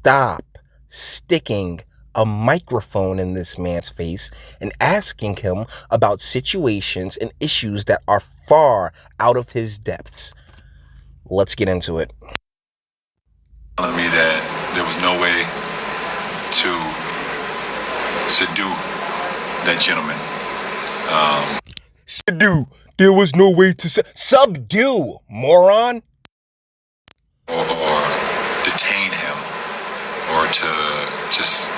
stop sticking a microphone in this man's face and asking him about situations and issues that are far out of his depths. Let's get into it. Telling me that there was no way to subdue that gentleman. Subdue. There was no way to subdue, moron. Or detain him, or to just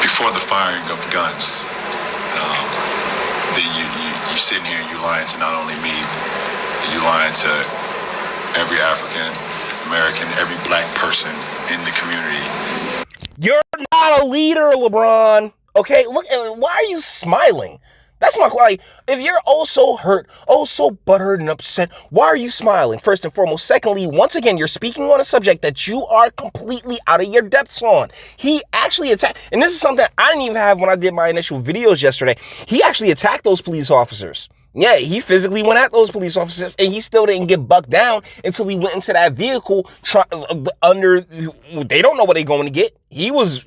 before the firing of guns. Then you sitting here and you lying to not only me, you lying to every African American, every black person in the community. You're not a leader, LeBron. Okay, look, why are you smiling? That's my question. If you're oh so hurt, oh so butthurt and upset, why are you smiling? First and foremost. Secondly, once again, you're speaking on a subject that you are completely out of your depths on. He actually attacked, and this is something I didn't even have when I did my initial videos yesterday. He actually attacked those police officers. Yeah, he physically went at those police officers, and he still didn't get bucked down until he went into that vehicle they don't know what they're going to get. He was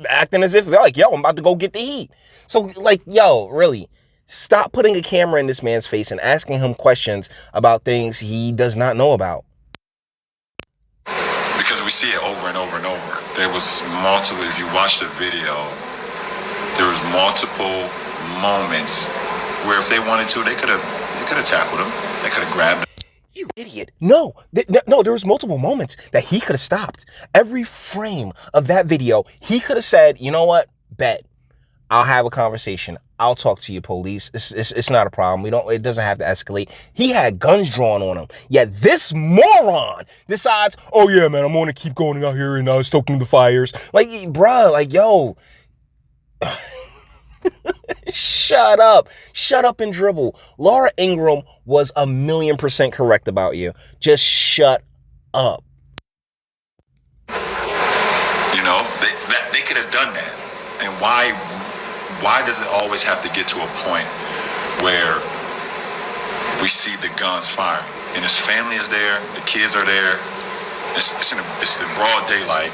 acting as if they're like, yo, I'm about to go get the heat. So like, yo, really, stop putting a camera in this man's face and asking him questions about things he does not know about. Because we see it over and over and over. There was multiple, if you watch the video, there was multiple moments where if they wanted to, they could have tackled him. They could have grabbed him. You idiot. No, there was multiple moments that he could have stopped. Every frame of that video, he could have said, you know what? Bet. I'll have a conversation. I'll talk to you, police. It's not a problem. It doesn't have to escalate. He had guns drawn on him. Yet this moron decides, oh yeah, man, I'm going to keep going out here and stoking the fires. Like, bruh, like, yo. Shut up and dribble. Laura Ingraham was 1,000,000% correct about you. Just shut up. You know, they could have done that. And why does it always have to get to a point where we see the guns firing and his family is there, the kids are there, it's in broad daylight.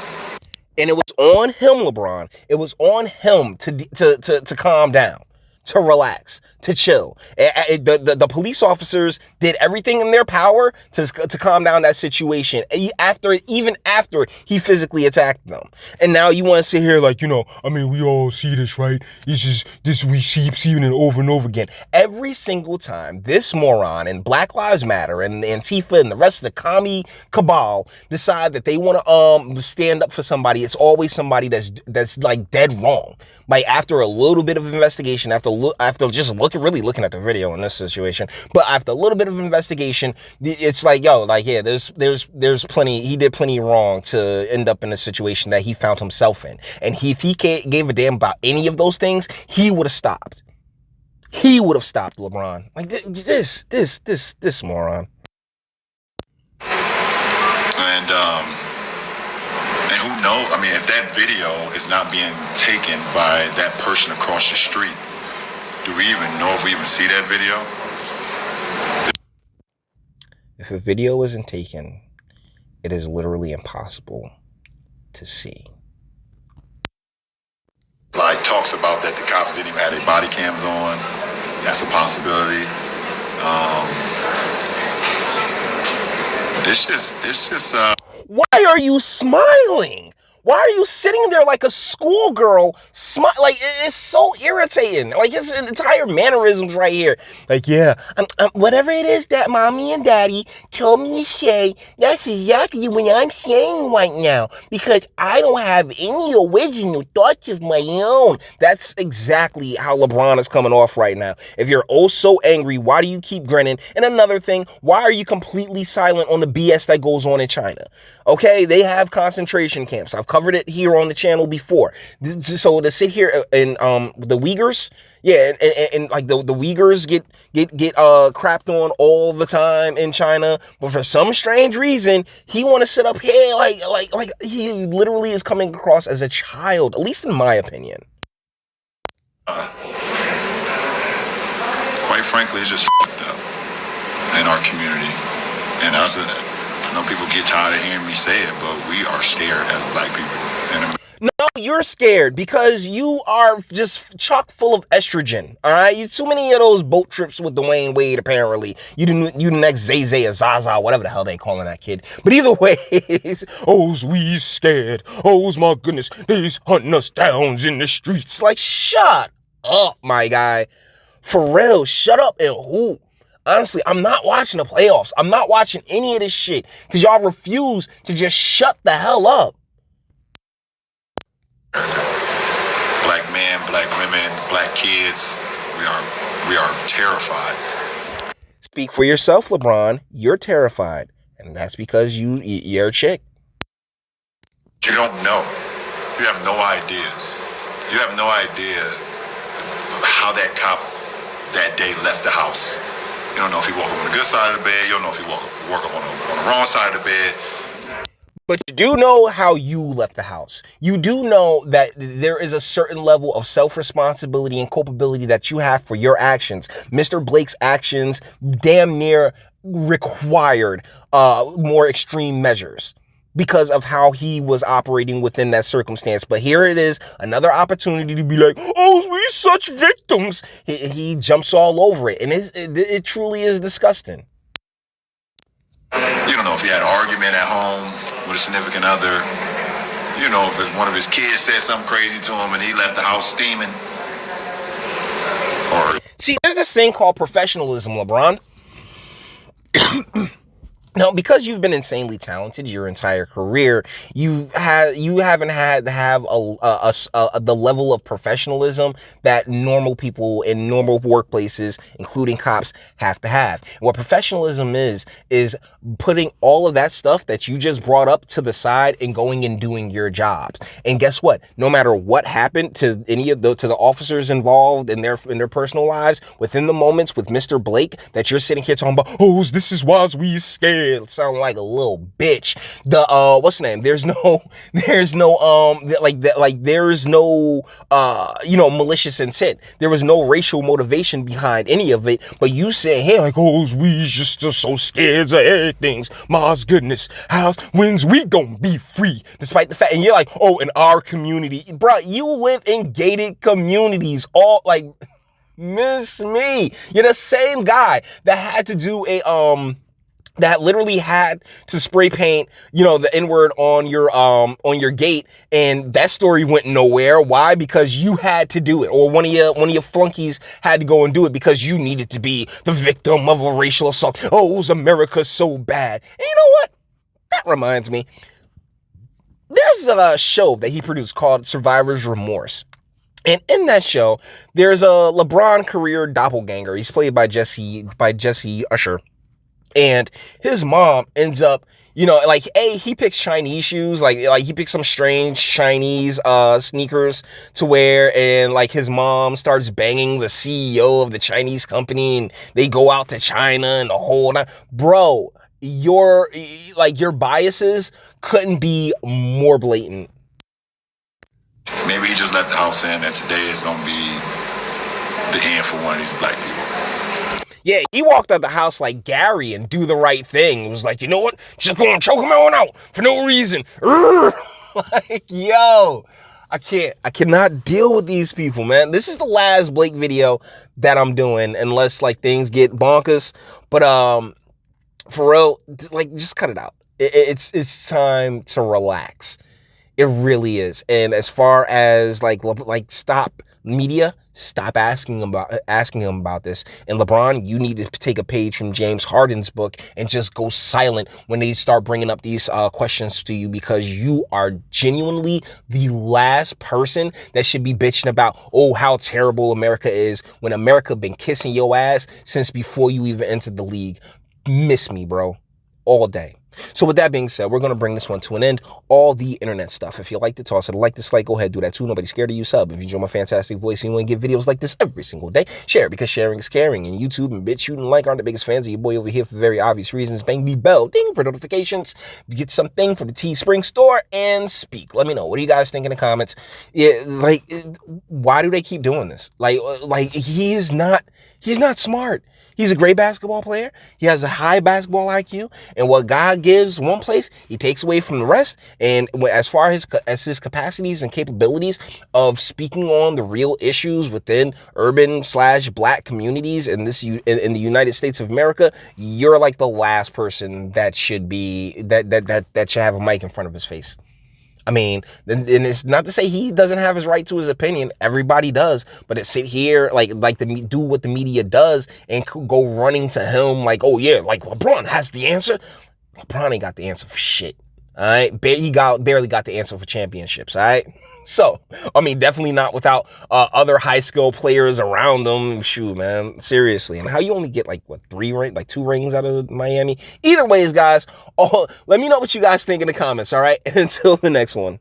And it was on him, LeBron. It was on him to calm down, to relax, to chill. The police officers did everything in their power to calm down that situation, even after he physically attacked them. And now you want to sit here like, I mean, we all see this, right? It's just this, we keep seeing it over and over again. Every single time this moron and Black Lives Matter and Antifa and the rest of the commie cabal decide that they want to stand up for somebody, it's always somebody that's like dead wrong. Like after a little bit of investigation, after just really looking at the video in this situation, but after a little bit of investigation, it's like, yo, like, yeah, there's plenty, he did plenty wrong to end up in a situation that he found himself in. And if he gave a damn about any of those things, he would have stopped. He would have stopped LeBron. Like this moron. And who knows? I mean, if that video is not being taken by that person across the street, do we even know if we even see that video? If a video isn't taken, it is literally impossible to see. Like talks about that the cops didn't even have their body cams on. That's a possibility. It's just. Why are you smiling? Why are you sitting there like a schoolgirl? Like, it's so irritating. Like, his entire mannerisms right here. Like, yeah, whatever it is that mommy and daddy told me to say, that's exactly what I'm saying right now. Because I don't have any original thoughts of my own. That's exactly how LeBron is coming off right now. If you're oh so angry, why do you keep grinning? And another thing, why are you completely silent on the BS that goes on in China? Okay, they have concentration camps. I've covered it here on the channel before. So to sit here and the Uyghurs, yeah, and like the Uyghurs get crapped on all the time in China, but for some strange reason he want to sit up here like he literally is coming across as a child, at least in my opinion. Quite frankly, it's just fucked up in our community, and know people get tired of hearing me say it, but we are scared as black people. And no, you're scared because you are just chock full of estrogen. All right, you too many of those boat trips with Dwayne Wade. Apparently, you the next Zay Zay or Zaza, whatever the hell they calling that kid. But either way, oh's we scared. Oh's my goodness, they's hunting us down in the streets. Like, shut up, my guy. For real, shut up and hoop. Honestly, I'm not watching the playoffs. I'm not watching any of this shit because y'all refuse to just shut the hell up. black men, black women, black kids, we are terrified. Speak for yourself, LeBron. You're terrified, and that's because you're a chick. You don't know. You have no idea. You have no idea how that cop that day left the house. You don't know if he woke up on the good side of the bed. You don't know if he woke up on the wrong side of the bed. But you do know how you left the house. You do know that there is a certain level of self-responsibility and culpability that you have for your actions. Mr. Blake's actions damn near required more extreme measures because of how he was operating within that circumstance. But here it is, another opportunity to be like, oh, we such victims. He jumps all over it, and it truly is disgusting. You don't know if he had an argument at home with a significant other. You know, if one of his kids said something crazy to him and he left the house steaming. Or see, there's this thing called professionalism, LeBron. Now, because you've been insanely talented your entire career, you haven't had to have the level of professionalism that normal people in normal workplaces, including cops, have to have. What professionalism is putting all of that stuff that you just brought up to the side and going and doing your jobs. And guess what? No matter what happened to to the officers involved in their personal lives, within the moments with Mr. Blake that you're sitting here talking about, oh, this is why we scared. Sound like a little bitch. What's the name? There's no malicious intent. There was no racial motivation behind any of it. But you say, hey, like, oh, we just are so scared of everything. My goodness, when's we gonna be free? Despite the fact, and you're like, oh, in our community, bro, you live in gated communities. All like, miss me. You're the same guy that had to do that literally had to spray paint, the N-word on your gate, and that story went nowhere. Why? Because you had to do it, or one of your flunkies had to go and do it because you needed to be the victim of a racial assault. Oh, is America so bad? And you know what? That reminds me. There's a show that he produced called Survivor's Remorse. And in that show, there's a LeBron career doppelganger. He's played by Jesse Usher. And his mom ends up, he picks Chinese shoes, like he picks some strange Chinese sneakers to wear, and like his mom starts banging the CEO of the Chinese company, and they go out to China and the whole night. Bro, your biases couldn't be more blatant. Maybe he just left the house saying that today is gonna be the end for one of these black people. Yeah, he walked out the house like Gary and do the right thing. It was like, you know what? Just gonna choke him out for no reason. Like, yo, I cannot deal with these people, man. This is the last Blake video that I'm doing, unless like things get bonkers. But for real, like, just cut it out. It's time to relax. It really is. And as far as like stop media, stop asking him about this. And LeBron, you need to take a page from James Harden's book and just go silent when they start bringing up these questions to you, because you are genuinely the last person that should be bitching about, oh, how terrible America is, when America been kissing your ass since before you even entered the league. Miss me, bro, all day. So with that being said, we're going to bring this one to an end. All the internet stuff. If you like to toss it, like, dislike, go ahead, do that too. Nobody's scared of you. Sub. If you enjoy my fantastic voice and you want to get videos like this every single day, share it, because sharing is caring. And YouTube and Bitchute and like aren't the biggest fans of your boy over here for very obvious reasons. Bang the bell, ding, for notifications. Get something for the Teespring store and speak. Let me know. What do you guys think in the comments? Yeah, like, why do they keep doing this? Like he's not smart. He's a great basketball player. He has a high basketball IQ. And what God gives one place, he takes away from the rest. And as far as his capacities and capabilities of speaking on the real issues within urban/black communities in the United States of America, you're like the last person that should be that should have a mic in front of his face. I mean, and it's not to say he doesn't have his right to his opinion. Everybody does, but to sit here do what the media does and go running to him like, oh yeah, like LeBron has the answer. LeBron ain't got the answer for shit. All right, he barely got the answer for championships. All right. So, I mean, definitely not without other high skill players around them. Shoot, man, seriously. And how you only get like what 2 rings out of Miami? Either ways, guys. Let me know what you guys think in the comments. All right, and until the next one.